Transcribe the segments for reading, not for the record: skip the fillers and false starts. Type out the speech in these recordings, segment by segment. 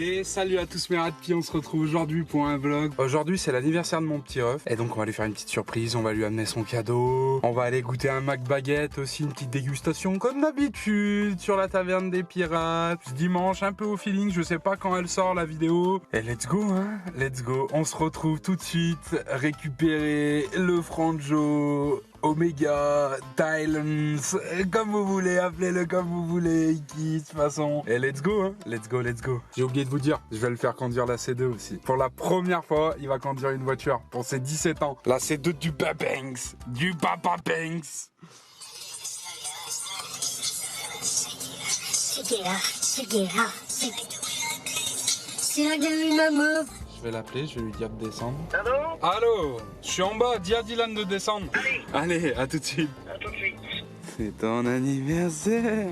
Et salut à tous mes radpies, on se retrouve aujourd'hui pour un vlog. Aujourd'hui c'est l'anniversaire de mon petit ref et donc on va lui faire une petite surprise, on va lui amener son cadeau. On va aller goûter un McBaguette, aussi une petite dégustation comme d'habitude sur la taverne des pirates. Dimanche un peu au feeling, je sais pas quand elle sort la vidéo. Et let's go hein, let's go. On se retrouve tout de suite, récupérer le Franjo Omega, Thailands, comme vous voulez, appelez-le comme vous voulez, Iki, de toute façon. Et let's go, hein, let's go, let's go. J'ai oublié de vous dire, je vais le faire conduire la C2 aussi. Pour la première fois, il va conduire une voiture pour ses 17 ans. La C2 du Papa Banks, du Papa Banks. Je vais l'appeler, je vais lui dire de descendre. Allô? Allô? Je suis en bas, dis à Dylan de descendre. Allez, à tout de suite. À tout de suite. C'est ton anniversaire.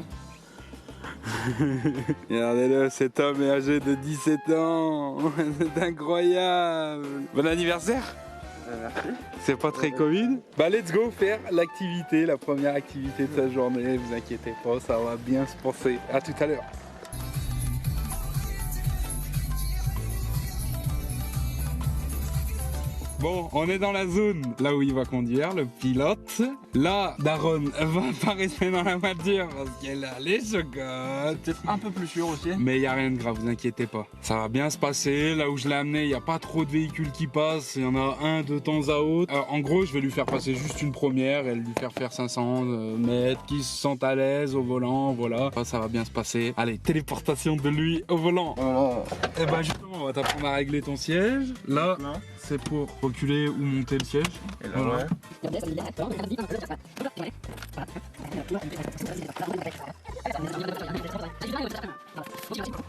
Regardez-le, cet homme est âgé de 17 ans. C'est incroyable. Bon anniversaire. Merci. C'est pas très Covid. Bah let's go faire l'activité, la première activité de sa journée. Vous inquiétez pas, ça va bien se passer. À tout à l'heure. Bon, on est dans la zone, là où il va conduire, le pilote. Là, Daron va pas rester dans la voiture parce qu'elle a les chocottes. Peut-être un peu plus sûr aussi. Mais il n'y a rien de grave, vous inquiétez pas. Ça va bien se passer. Là où je l'ai amené, il n'y a pas trop de véhicules qui passent. Il y en a un de temps à autre. En gros, je vais lui faire passer juste une première et lui faire 500 mètres, qu'il se sente à l'aise au volant. Voilà, ça va bien se passer. Allez, téléportation de lui au volant. Voilà. Et bah justement, on va t'apprendre à régler ton siège. Là, c'est pour reculer ou monter le siège. Et là, voilà. ouais.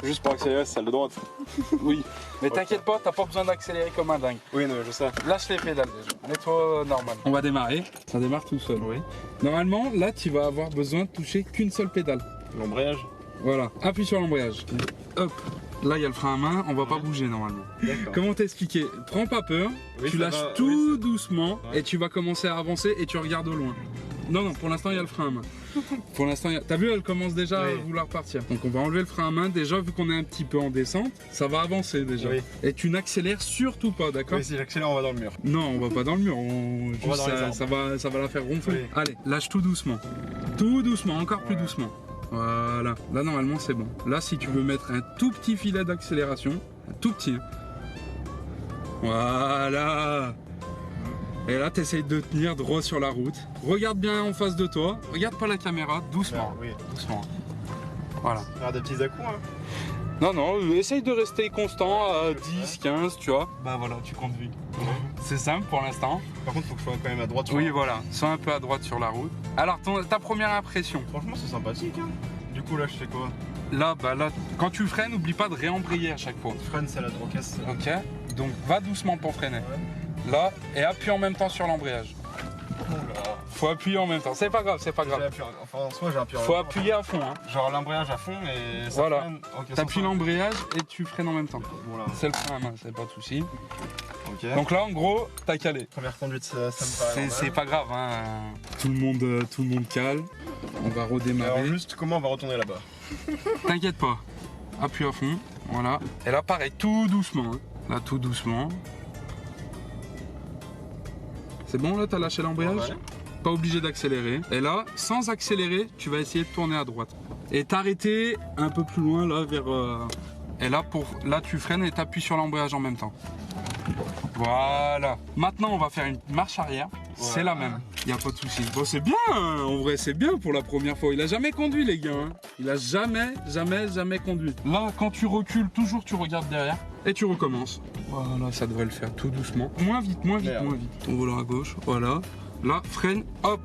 Juste pour accélérer, c'est celle de droite. Oui, mais t'inquiète pas, t'as pas besoin d'accélérer comme un dingue. Oui, non, je sais. Lâche les pédales déjà, mets-toi normal. On va démarrer, ça démarre tout seul. Oui. Normalement, là tu vas avoir besoin de toucher qu'une seule pédale. L'embrayage. Voilà, appuie sur l'embrayage. Hop, là il y a le frein à main, on va pas bouger normalement. Comment t'expliquer? Prends pas peur, oui, tu lâches tout doucement et tu vas commencer à avancer et tu regardes au loin. Non, pour l'instant il y a le frein à main. Pour l'instant, t'as vu, elle commence déjà à vouloir partir. Donc on va enlever le frein à main. Déjà, vu qu'on est un petit peu en descente, ça va avancer déjà. Oui. Et tu n'accélères surtout pas, d'accord? Oui, si j'accélère, on va dans le mur. Non, on va pas dans le mur. Ça va la faire ronfler. Oui. Allez, lâche tout doucement. Tout doucement, encore plus doucement. Voilà. Là, normalement, c'est bon. Là, si tu veux mettre un tout petit filet d'accélération, un tout petit. Hein. Voilà. Et là, tu essayes de tenir droit sur la route. Regarde bien en face de toi. Regarde pas la caméra, doucement. Oui. Doucement. Voilà. Faire des petits à-coups, hein. Non, essaye de rester constant à 10, 15, tu vois. Bah voilà, tu conduis. C'est simple pour l'instant. Par contre, faut que je sois quand même à droite. Oui, voilà. Sois un peu à droite sur la route. Alors, ta première impression? Franchement, c'est sympathique, hein. Du coup, là, je fais quoi? Là, quand tu freines, n'oublie pas de réembrayer à chaque fois. Freine, c'est la drocasse. Ok. Donc, va doucement pour freiner. Ouais. Là, et appuie en même temps sur l'embrayage. Faut appuyer en même temps, c'est pas grave, c'est pas grave. Enfin, en soi, j'ai appuyé. Faut appuyer à fond, hein. Genre l'embrayage à fond et ça voilà. freine. Okay, t'appuies l'embrayage et tu freines en même temps. Voilà. C'est le frein à main, c'est pas de souci. Okay. Donc là, en gros, t'as calé. Première conduite, ça me paraît. C'est pas grave, hein. Tout le monde cale. On va redémarrer. Alors juste comment on va retourner là-bas? T'inquiète pas. Appuie à fond, voilà. Et là, pareil, tout doucement. Hein. Là, tout doucement. C'est bon, là, t'as lâché l'embrayage? Pas obligé d'accélérer. Et là, sans accélérer, tu vas essayer de tourner à droite. Et t'arrêter un peu plus loin, là, vers... Et là, tu freines et t'appuies sur l'embrayage en même temps. Voilà. Maintenant, on va faire une marche arrière. Ouais. C'est la même. Il n'y a pas de souci. Bon, c'est bien. Hein. En vrai, c'est bien pour la première fois. Il a jamais conduit, les gars. Hein. Il a jamais conduit. Là, quand tu recules, toujours, tu regardes derrière. Et tu recommences. Voilà, ça devrait le faire tout doucement. Moins vite. Ton volant à gauche. Voilà. Là, freine. Hop.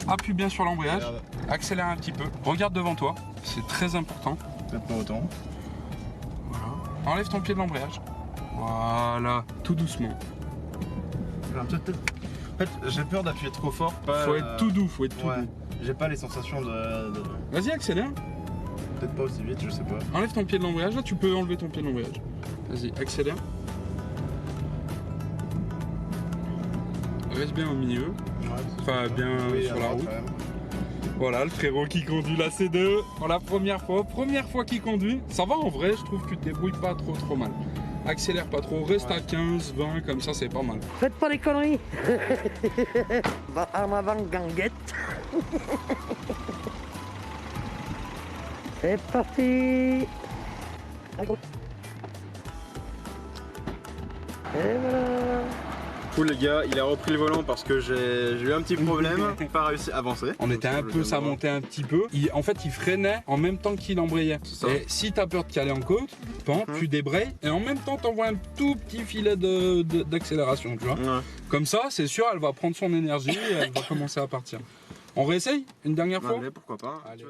Appuie bien sur l'embrayage. Accélère un petit peu. Regarde devant toi. C'est très important. Maintenant autant. Voilà. Enlève ton pied de l'embrayage. Voilà, tout doucement. En fait, j'ai peur d'appuyer trop fort. Faut être tout doux, doux. J'ai pas les sensations de... Vas-y, accélère. Peut-être pas aussi vite, je sais pas. Enlève ton pied de l'embrayage, là tu peux enlever ton pied de l'embrayage. Vas-y, accélère. reste bien au milieu. Enfin, bien sur la route. Voilà, le frérot qui conduit la C2 pour la première fois qu'il conduit. Ça va en vrai, je trouve que tu te débrouilles pas trop mal. Accélère pas trop, reste à 15, 20, comme ça c'est pas mal. Faites pas les conneries. Va en avant, ganguette. C'est parti. Et voilà. Cool les gars, il a repris le volant parce que j'ai eu un petit problème, pas réussi à avancer. On était un peu, ça montait un petit peu. En fait, il freinait en même temps qu'il embrayait. Et si t'as peur de caler en côte, tu débrayes et en même temps t'envoies un tout petit filet d'accélération, tu vois. Ouais. Comme ça, c'est sûr, elle va prendre son énergie et elle va commencer à partir. On réessaye une dernière fois? Allez, pourquoi pas. Allez.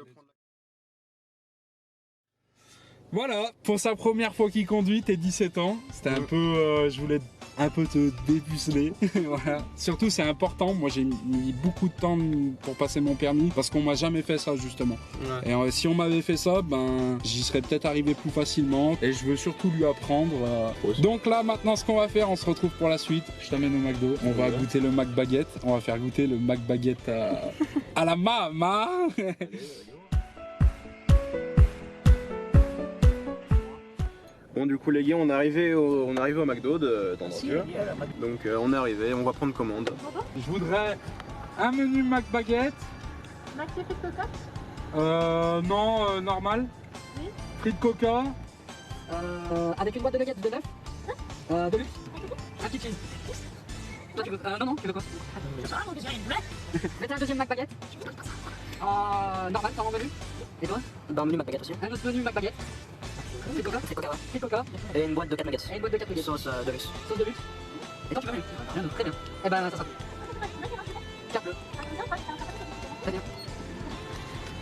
Voilà, pour sa première fois qu'il conduit, t'es 17 ans. C'était un peu, je voulais un peu te dépuceler. Voilà. Surtout, c'est important. Moi, j'ai mis beaucoup de temps pour passer mon permis parce qu'on m'a jamais fait ça justement. Ouais. Et si on m'avait fait ça, ben, j'y serais peut-être arrivé plus facilement. Et je veux surtout lui apprendre. Donc là, maintenant, ce qu'on va faire, on se retrouve pour la suite. Je t'amène au McDo. On va goûter le McBaguette. On va faire goûter le McBaguette à la mama. Bon du coup les gars on est arrivé au McDo d'André. Donc on est arrivé, on va prendre commande. Je voudrais un menu McBaguette. Max et frites coca? Non, normal. Oui. Frites coca. Avec une boîte de nuggets de bœuf. De luxe. Un petit cheese. Toi tu veux... non, tu veux quoi? Mettez un deuxième McBaguette. Normal, dans mon menu. Et toi? Dans le menu McBaguette aussi. Un autre menu McBaguette. Frites coca? Frites coca. Et une boîte de 4 nuggets. Et une boîte de 4 nuggets. Sauce de luxe. Sauce de luxe. Et toi tu veux rien? Rien d'autre, très bien. Eh ben ça sera tout. Carte bleue. Très bien.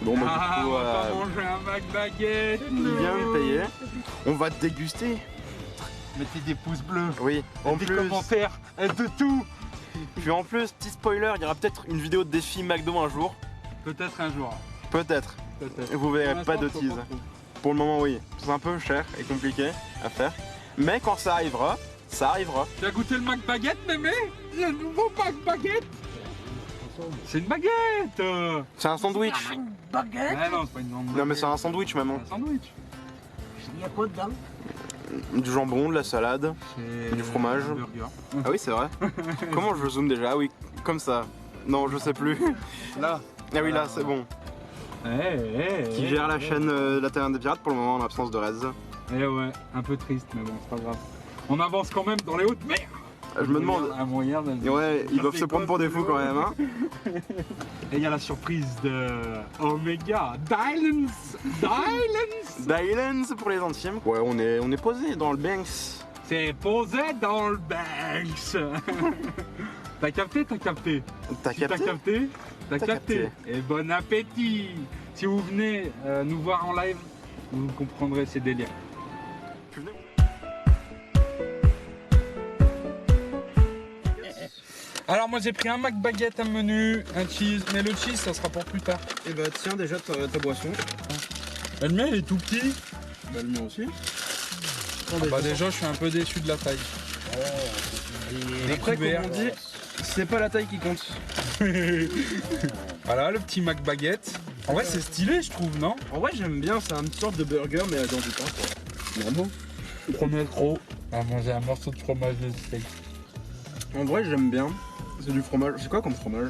Bon bah du coup, on va manger un McBaguette. il vient de payer. On va déguster. Mettez des pouces bleus. Oui, en des plus. commentaires, de tout. Puis en plus, petit spoiler, il y aura peut-être une vidéo de défi McDo un jour. Peut-être un jour. Peut-être. Vous verrez pas de tease. Pour le moment oui, c'est un peu cher et compliqué à faire. Mais quand ça arrivera, ça arrivera. Tu as goûté le McBaguette, mémé? Le nouveau McBaguette. C'est une baguette. C'est un sandwich. Baguette? Ah non, c'est pas une baguette. Non mais c'est un sandwich maman. Un sandwich. Il y a quoi dedans? Du jambon, de la salade, du fromage. Un burger. Ah oui c'est vrai. Comment je zoome déjà? Ah oui, comme ça. Non je sais plus. Là. Ah oui là c'est bon. Qui gère la chaîne La Taverne des Pirates pour le moment en absence de Rez. Eh ouais, un peu triste mais bon c'est pas grave. On avance quand même dans les hautes mers. Je me demande. Un moyen Ouais, ils doivent se prendre pour des fous quand même hein. Et il y a la surprise de Omega Dylan's pour les intimes. Ouais on est posé dans le Banks. C'est posé dans le Banks. T'as capté? T'as capté? T'as capté. Et bon appétit. Si vous venez nous voir en live, vous comprendrez ces délires. Alors moi j'ai pris un McBaguette, un menu, un cheese, mais le cheese ça sera pour plus tard. Et bah tiens déjà ta boisson. Le mien il est tout petit. Bah le mien aussi. Bah déjà je suis un peu déçu de la taille. Après comme on dit, c'est pas la taille qui compte. Voilà le petit McBaguette. En vrai c'est stylé je trouve, non? En vrai j'aime bien, c'est une sorte de burger mais dans du pain quoi. Vraiment. Premier trop à manger un morceau de fromage de steak. En vrai j'aime bien. C'est du fromage. C'est quoi comme fromage?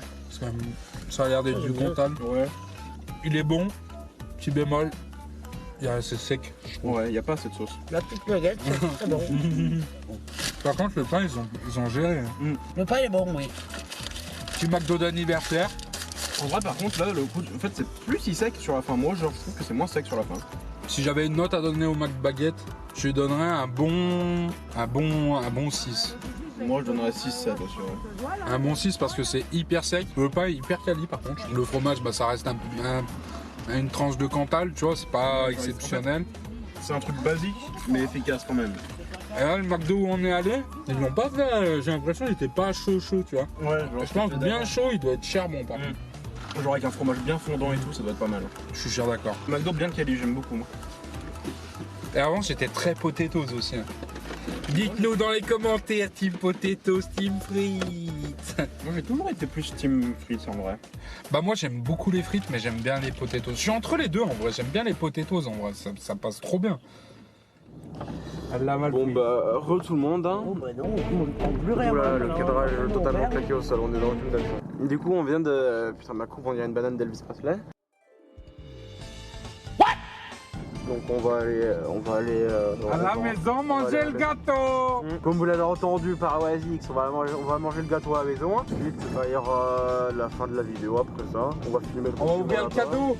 Ça a l'air d'être du Comtal. Ouais. Il est bon. Petit bémol. C'est sec. Ouais, il n'y a pas assez de sauce. La petite nuggette, c'est très bon. Par contre le pain ils ont géré. Le pain est bon, oui. Petit McDo d'anniversaire. En vrai par contre là le coup en fait c'est plus si sec sur la fin. Moi je trouve que c'est moins sec sur la fin. Si j'avais une note à donner au McBaguette, je lui donnerais un bon 6. Moi je donnerais 6-7 aussi. Ouais. Un bon 6 parce que c'est hyper sec. Le pain est hyper quali par contre. Le fromage bah ça reste une tranche de Cantal, tu vois, c'est pas exceptionnel. C'est un truc basique mais efficace quand même. Et là le McDo où on est allé, ils l'ont pas fait, j'ai l'impression qu'il était pas chaud tu vois. Ouais, je pense bien chaud il doit être charbon par contre. Genre avec un fromage bien fondant et tout, ça doit être pas mal. Je suis sûr d'accord. McDo bien quali, j'aime beaucoup moi. Et avant j'étais très potatoes aussi. Hein. Dites-nous dans les commentaires, team potatoes, team frites. Moi j'ai toujours été plus team frites en vrai. Bah moi j'aime beaucoup les frites, mais j'aime bien les potatoes. Je suis entre les deux en vrai, j'aime bien les potatoes en vrai, ça passe trop bien. Elle l'a mal Bon pris. bah, re tout le monde hein. Oh bah non, plus rien. Voilà, le cadrage est totalement claqué au sol, on est dans le film d'action. Du coup on vient de... Putain ma coupe on dirait une banane d'Elvis Presley. Donc on va aller À la maison, manger le gâteau. Comme vous l'avez entendu par Oasix, on va manger le gâteau à la maison. Ensuite, il y aura la fin de la vidéo après ça. On va filmer On va ouvrir le cadeau.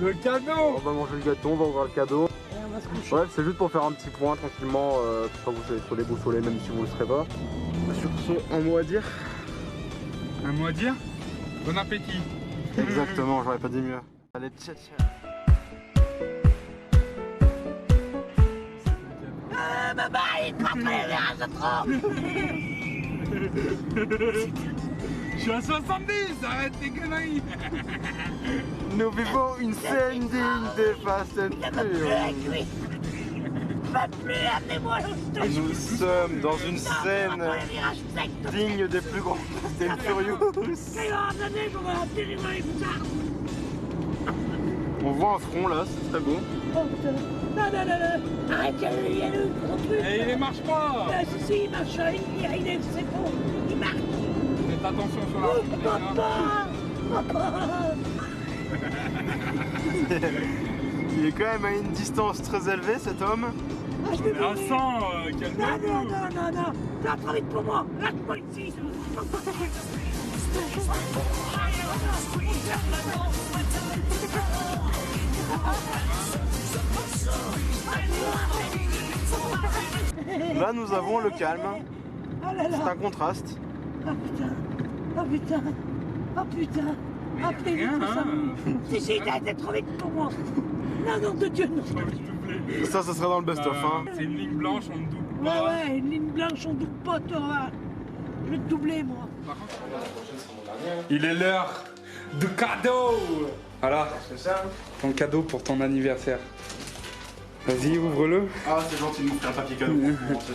Le cadeau. On va manger le gâteau, on va ouvrir le cadeau. Bref, c'est juste pour faire un petit point tranquillement, pour pas que vous soyez trop déboussolés, même si vous le serez pas. Sur ce, un mot à dire. Un mot à dire? Bon appétit. Exactement, j'aurais pas dit mieux. Allez, tcha tcha. Je suis à 70, arrête tes conneries. Nous vivons une scène digne des Fast and Furious. Nous sommes dans une scène digne des plus grands Fast and Furious. On voit un front là, c'est très beau. Oh putain. Non, non, non, non. Arrête, il y a le gros truc. Et il marche pas. Ah, si, il marche, c'est bon. Il marche. Faites attention sur la Oh, route. papa. Il est quand même à une distance très élevée cet homme. Ah, je vais Mais un mourir. sang, Non, calmez-vous. non, non, non, non. Là, trop vite pour moi. Lâche-moi ici. Là nous avons le calme. Oh là là. C'est un contraste. Oh putain. Oh putain. Oh putain. Mais Ah, y a putain, rien, il faut ça. hein. Si, t'as trop vite pour moi. Non, non, de Dieu, non. S'il te plaît. Ça sera dans le best-of. Hein. C'est une ligne blanche, on ne double Ouais, pas. ouais, une ligne blanche, on double pas, toi. Je vais te doubler, moi. Il est l'heure de cadeau. Voilà, ton cadeau pour ton anniversaire. Vas-y, ouvre-le. Ah, c'est gentil de m'offrir un papier cadeau. C'est gentil.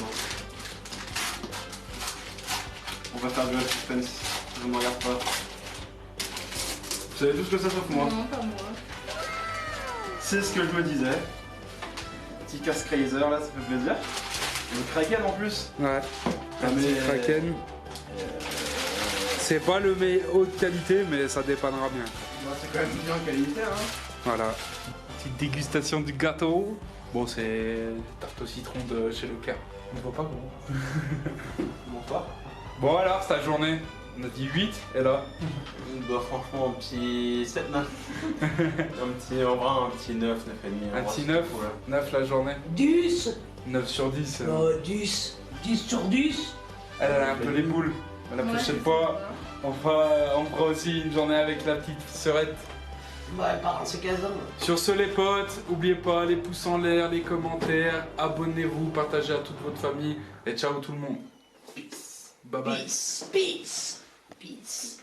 On va faire du suspense. Je ne regarde pas. Vous savez tout ce que ça sauf moi. Non, pas moi. C'est ce que je me disais. Petit casque Razer là, ça fait plaisir. Le Kraken en plus. Ouais, un Mais- petit Kraken. C'est pas le haute qualité, mais ça dépannera bien. Bah, c'est quand même bien qualité hein. Voilà. Petite dégustation du gâteau. Bon, c'est tarte au citron de chez Leclerc. On ne voit pas gros. Bonsoir. Bon alors, ta journée, on a dit 8, et là Bah franchement un petit 7-9. En vrai un petit 9, 9,5. un petit 9, 9 la journée. 10. 9 sur 10. 10. 10 sur 10. Elle a un peu les boules. La prochaine fois, on fera aussi une journée avec la petite sœurette. Ouais, pardon, c'est 15 ans. Sur ce les potes, n'oubliez pas les pouces en l'air, les commentaires, abonnez-vous, partagez à toute votre famille et ciao tout le monde. Peace. Bye bye. Peace. Peace. Peace.